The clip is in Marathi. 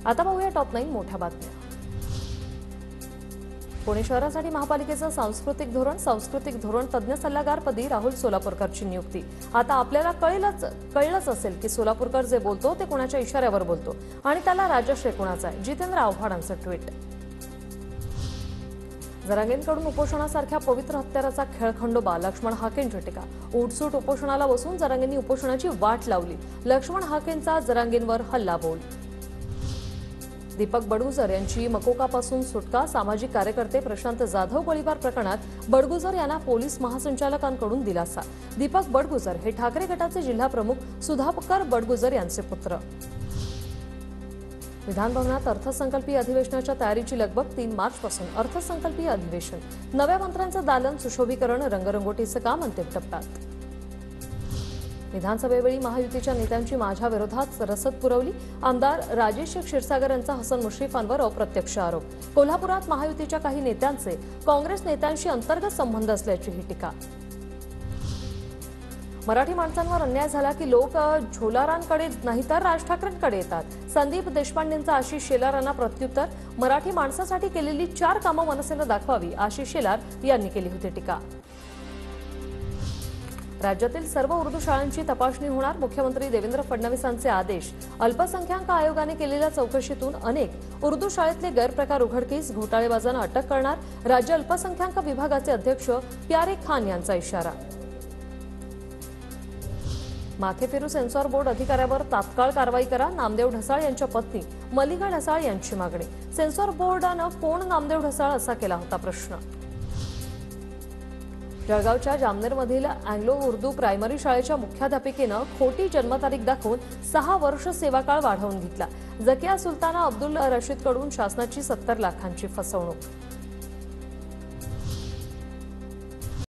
आता पाहूया टॉप 9 मोठ्या बातम्या। पुणे शहरासाठी महापालिकेचं सांस्कृतिक धोरण तज्ज्ञ सल्लागारपदी राहुल सोलापूरकरची नियुक्ती। आता आपल्याला कळलंच असेल की सोलापूरकर जे बोलतो ते कोणाच्या इशाऱ्यावर बोलतो आणि त्याला राजश्री कोणाचा आहे। जितेंद्र आव्हाडांचं ट्विट। जरांगेंकडून उपोषणासारख्या पवित्र हत्याराचा खेळखंडोबा लक्ष्मण हाकेंची टीका। उठसूट उपोषणाला बसून जरांगेंनी उपोषणाची वाट लावली। लक्ष्मण हाकेंचा जरांगेंवर हल्लाबोल। दीपक बडगुजर यांची मकोकापासून सुटका। सामाजिक कार्यकर्ते प्रशांत जाधव गोळीबार प्रकरणात बडगुजर यांना पोलीस महासंचालकांकडून दिलासा। दीपक बडगुजर हे ठाकरे गटाचे जिल्हा प्रमुख सुधाकर बडगुजर यांचे पुत्र। विधान भवनात अर्थसंकल्पीय अधिवेशनाच्या तयारीची लगबग। 3 मार्चपासून अर्थसंकल्पीय अधिवेशन। नव्या मंत्र्यांचं दालन सुशोभीकरण रंगरंगोटीचं काम अंतिम टप्प्यात। विधानसभेवेळी महायुतीच्या नेत्यांची माझ्या विरोधात रसद पुरवली। आमदार राजेश क्षीरसागर यांचा हसन मुश्रीफांवर अप्रत्यक्ष आरोप। कोल्हापुरात महायुतीच्या काही नेत्यांचे काँग्रेस नेत्यांशी अंतर्गत संबंध असल्याची ही टीका। मराठी माणसांवर अन्याय झाला की लोक झोलारांकडे नाही तर राज ठाकरेंकडे येतात। संदीप देशपांडेंचा आशिष शेलारांना प्रत्युत्तर। मराठी माणसासाठी केलेली 4 कामं मनसेला दाखवावी, आशिष शेलार यांनी केली होती टीका। राज्यातील सर्व उर्दू शाळांची तपासणी होणार। मुख्यमंत्री देवेंद्र फडणवीसांचे आदेश। अल्पसंख्याक आयोगाने केलेल्या चौकशीतून अनेक उर्दू शाळेतले गैरप्रकार उघडकीस। घोटाळेबाजांना अटक करणार। राज्य अल्पसंख्याक विभागाचे अध्यक्ष प्यारे खान यांचा इशारा। माथेफिरू सेन्सॉर बोर्ड अधिकाऱ्यावर तात्काळ कारवाई करा। नामदेव ढसाळ यांच्या पत्नी मल्लिका ढसाळ यांची मागणी। सेन्सॉर बोर्डानं कोण नामदेव ढसाळ असा केला होता प्रश्न। जळगावच्या जामनेरमधील अँग्लो उर्दू प्रायमरी शाळेच्या मुख्याध्यापिकेनं खोटी जन्मतारीख दाखवून 6 वर्ष सेवाकाळ वाढवून घेतला। जकिया सुलताना अब्दुल रशीदकडून शासनाची 70 लाखांची फसवणूक।